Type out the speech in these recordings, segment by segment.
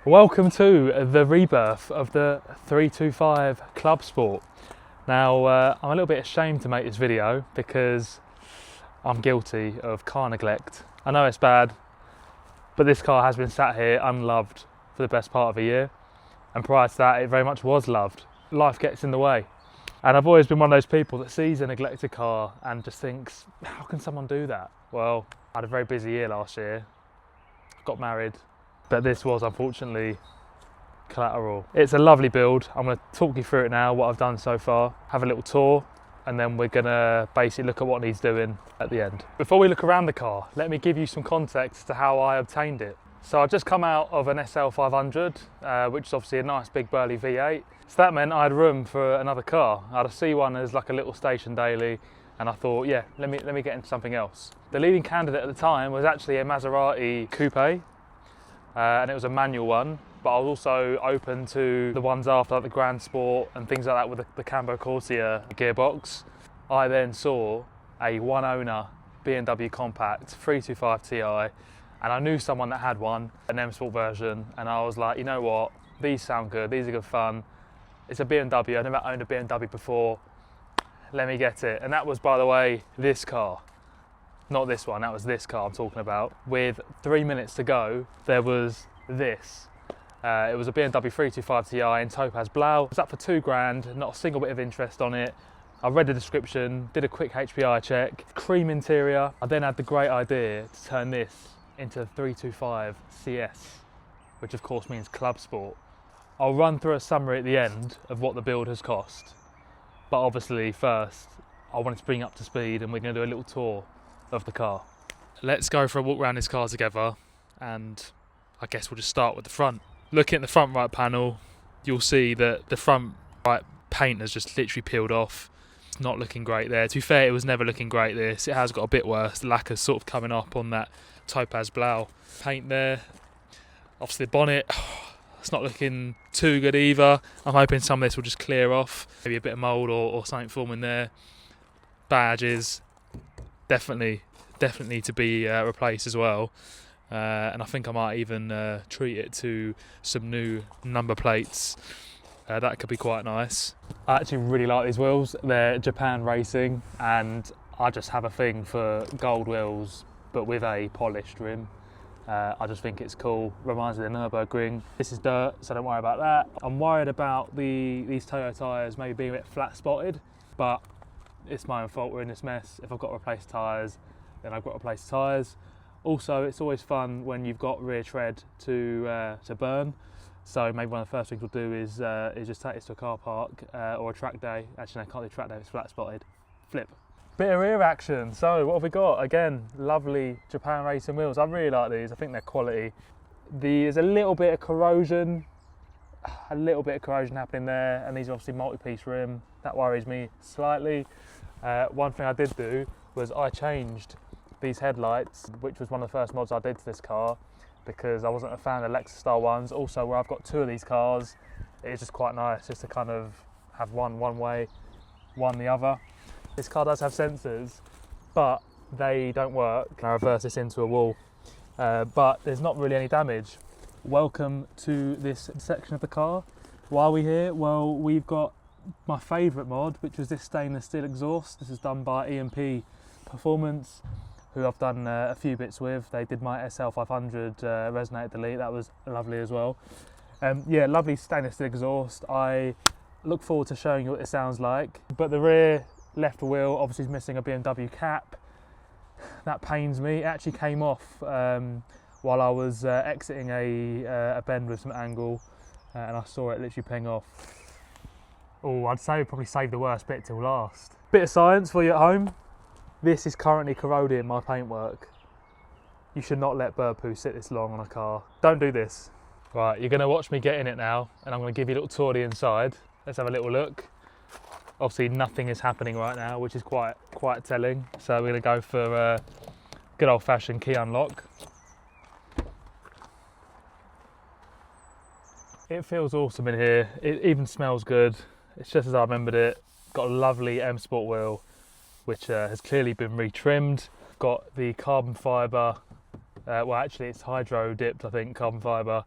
Welcome to the rebirth of the 325 Club Sport. Now, I'm a little bit ashamed to make this video because I'm guilty of car neglect. I know it's bad, but this car has been sat here unloved for the best part of a year. And prior to that, it very much was loved. Life gets in the way. And I've always been one of those people that sees a neglected car and just thinks, how can someone do that? Well, I had a very busy year last year, got married, but this was unfortunately collateral. It's a lovely build. I'm going to talk you through it now, what I've done so far, have a little tour, and then we're going to basically look at what needs doing at the end. Before we look around the car, let me give you some context to how I obtained it. So I've just come out of an SL500, which is obviously a nice big burly V8. So that meant I had room for another car. I had a C1 as like a little station daily, and I thought, yeah, let me get into something else. The leading candidate at the time was actually a Maserati Coupe, and it was a manual one, but I was also open to the ones after, like the Grand Sport and things like that with the Cambo Corsia gearbox. I then saw a one owner BMW compact 325 Ti, and I knew someone that had one, an M Sport version, and I was like, you know what, these sound good, these are good fun. It's a BMW, I've never owned a BMW before, let me get it. And that was, by the way, this car. Not this one, that was this car I'm talking about. With 3 minutes to go, there was this. It was a BMW 325 Ti in Topaz Blau. It was up for £2,000, not a single bit of interest on it. I read the description, did a quick HPI check, cream interior. I then had the great idea to turn this into a 325 CS, which of course means Club Sport. I'll run through a summary at the end of what the build has cost. But obviously first, I wanted to bring you up to speed and we're going to do a little tour of the car. Let's go for a walk around this car together, and I guess we'll just start with the front. Looking at the front right panel, you'll see that the front right paint has just literally peeled off. It's not looking great there. To be fair, it was never looking great this. It has got a bit worse. The lacquer's sort of coming up on that Topaz Blau paint there. Obviously the bonnet, it's not looking too good either. I'm hoping some of this will just clear off. Maybe a bit of mould or something forming there. Badges, definitely need to be replaced as well. And I think I might even treat it to some new number plates. That could be quite nice. I actually really like these wheels. They're Japan Racing, and I just have a thing for gold wheels, but with a polished rim. I just think it's cool. Reminds me of the Nürburgring. This is dirt, so don't worry about that. I'm worried about these Toyo tyres maybe being a bit flat spotted, but it's my own fault we're in this mess. If I've got to replace tyres, then I've got to replace tyres. Also, it's always fun when you've got rear tread to burn. So maybe one of the first things we'll do is just take this to a car park or a track day. Actually, no, I can't do track day, it's flat spotted. Flip. Bit of rear action. So what have we got? Again, lovely Japan Racing wheels. I really like these. I think they're quality. There's a little bit of corrosion happening there, and these are obviously multi-piece rim. That worries me slightly. One thing I did do was I changed these headlights, which was one of the first mods I did to this car, because I wasn't a fan of the Lexus style ones. Also, where I've got two of these cars, it's just quite nice just to kind of have one way, one the other. This car does have sensors, but they don't work. I reverse this into a wall, but there's not really any damage. Welcome to this section of the car. Why are we here? Well, we've got my favourite mod, which was this stainless steel exhaust. This is done by EMP Performance, who I've done a few bits with. They did my SL500 resonator delete. That was lovely as well. Yeah, lovely stainless steel exhaust. I look forward to showing you what it sounds like. But the rear left wheel obviously is missing a BMW cap. That pains me. It actually came off while I was exiting a bend with some angle, and I saw it literally ping off. Oh, I'd say we'd probably save the worst bit till last. Bit of science for you at home. This is currently corroding my paintwork. You should not let bird poo sit this long on a car. Don't do this. Right, you're gonna watch me get in it now, and I'm gonna give you a little tour of the inside. Let's have a little look. Obviously nothing is happening right now, which is quite telling. So we're gonna go for a good old fashioned key unlock. It feels awesome in here. It even smells good. It's just as I remembered it. Got a lovely M Sport wheel, which has clearly been retrimmed. Got the carbon fibre, well actually it's hydro dipped I think, carbon fibre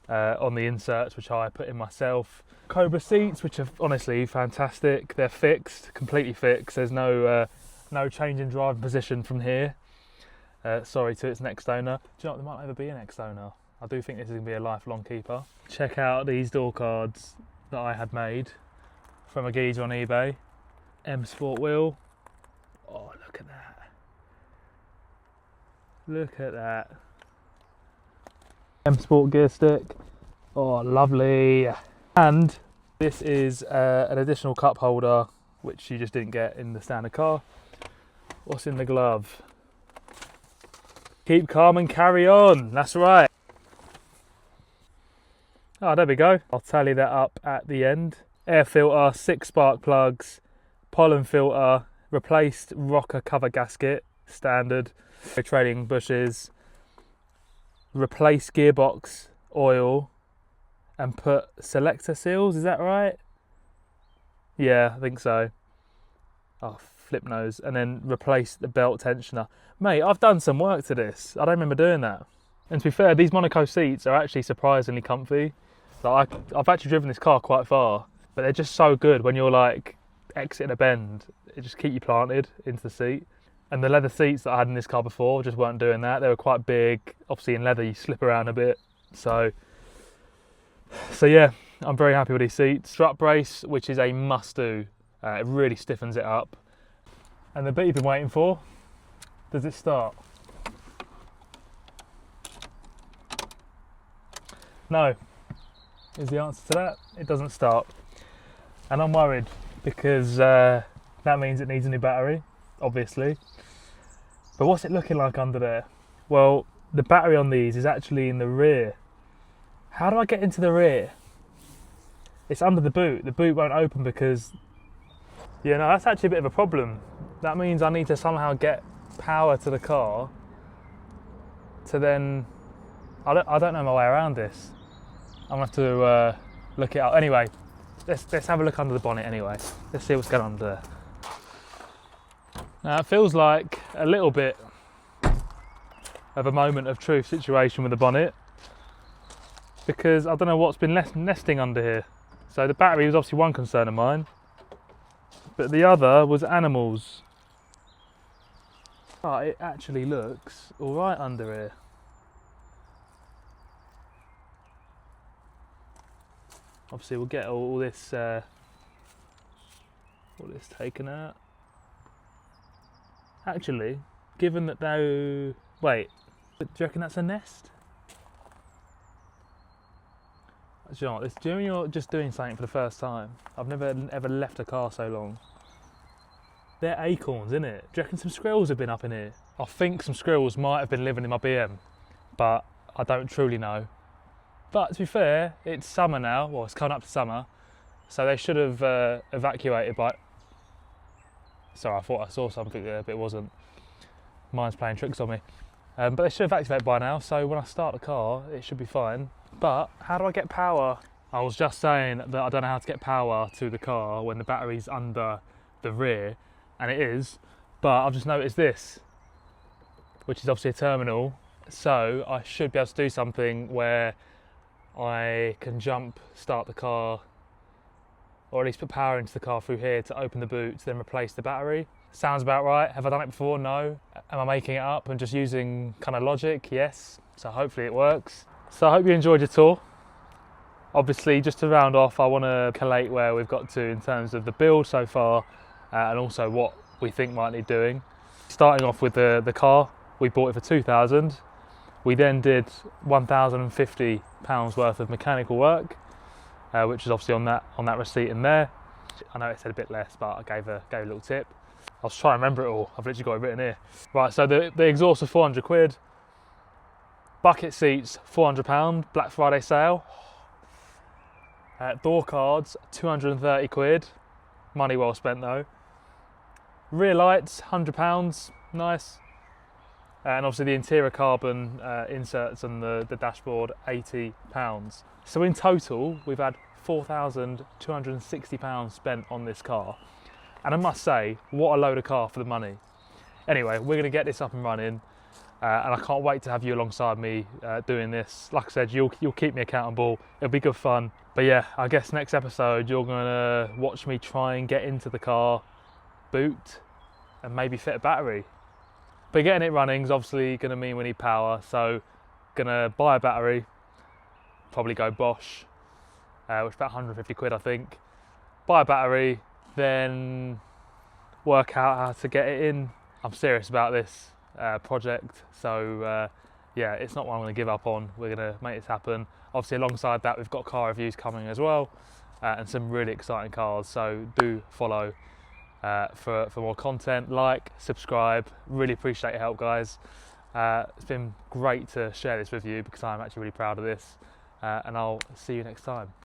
on the inserts, which I put in myself. Cobra seats, which are honestly fantastic. They're fixed, completely fixed. There's no change in driving position from here. Sorry to its next owner. Do you know what, there might never be an next owner. I do think this is going to be a lifelong keeper. Check out these door cards that I had made from a geezer on eBay. M Sport wheel. Oh, look at that. Look at that. M Sport gear stick. Oh, lovely. And this is an additional cup holder, which you just didn't get in the standard car. What's in the glove? Keep calm and carry on. That's right. Oh, there we go. I'll tally that up at the end. Air filter, 6 spark plugs, pollen filter, replaced rocker cover gasket, standard, trailing bushes, replaced gearbox oil, and put selector seals, is that right? Yeah, I think so. Oh, flip nose. And then replace the belt tensioner. Mate, I've done some work to this. I don't remember doing that. And to be fair, these Monaco seats are actually surprisingly comfy. Like, I've actually driven this car quite far, but they're just so good when you're like exiting a bend. It just keep you planted into the seat. And the leather seats that I had in this car before just weren't doing that. They were quite big. Obviously in leather you slip around a bit. So yeah, I'm very happy with these seats. Strut brace, which is a must do. It really stiffens it up. And the bit you've been waiting for, does it start? No, is the answer to that. It doesn't start. And I'm worried because that means it needs a new battery, obviously. But what's it looking like under there? Well, the battery on these is actually in the rear. How do I get into the rear? It's under the boot. The boot won't open because, yeah, no, that's actually a bit of a problem. That means I need to somehow get power to the car to then, I don't know my way around this. I'm gonna have to look it up. Anyway, let's have a look under the bonnet anyway. Let's see what's going on under there. Now it feels like a little bit of a moment of truth situation with the bonnet, because I don't know what's been nesting under here. So the battery was obviously one concern of mine, but the other was animals. Oh, it actually looks all right under here. Obviously we'll get all this taken out. Actually, given that now, wait, do you reckon that's a nest? Do you know what, do you know when you're just doing something for the first time? I've never ever left a car so long. They're acorns, innit? Do you reckon some squirrels have been up in here? I think some squirrels might have been living in my BM, but I don't truly know. But to be fair, it's summer now. Well, it's coming up to summer, so they should have evacuated by... Sorry, I thought I saw something there, but it wasn't. Mine's playing tricks on me. But they should have evacuated by now, so when I start the car, it should be fine. But how do I get power? I was just saying that I don't know how to get power to the car when the battery's under the rear, and it is, but I've just noticed this, which is obviously a terminal, so I should be able to do something where I can start the car, or at least put power into the car through here to open the boot to then replace the battery. Sounds about right. Have I done it before? No. Am I making it up and just using kind of logic? Yes. So hopefully it works. So I hope you enjoyed your tour. Obviously, just to round off, I want to collate where we've got to in terms of the build so far, and also what we think might need doing. Starting off with the car, we bought it for 2,000. We then did £1,050 worth of mechanical work, which is obviously on that receipt in there. I know it said a bit less, but I gave a little tip. I was trying to remember it all. I've literally got it written here. Right, so the exhaust was 400 quid. Bucket seats, £400, Black Friday sale. Door cards, 230 quid. Money well spent though. Rear lights, £100, nice. And obviously the interior carbon inserts and the dashboard, £80. So in total, we've had £4,260 spent on this car. And I must say, what a load of car for the money. Anyway, we're gonna get this up and running. and I can't wait to have you alongside me doing this. Like I said, you'll keep me accountable. It'll be good fun. But yeah, I guess next episode you're gonna watch me try and get into the car, boot, and maybe fit a battery. But getting it running is obviously gonna mean we need power, so gonna buy a battery, probably go Bosch, which is about 150 quid I think. Buy a battery, then work out how to get it in. I'm serious about this project, so yeah, it's not one I'm going to give up on. We're going to make this happen. Obviously, alongside that, we've got car reviews coming as well, and some really exciting cars, so do follow for more content. Like, subscribe, really appreciate your help, guys. It's been great to share this with you because I'm actually really proud of this, and I'll see you next time.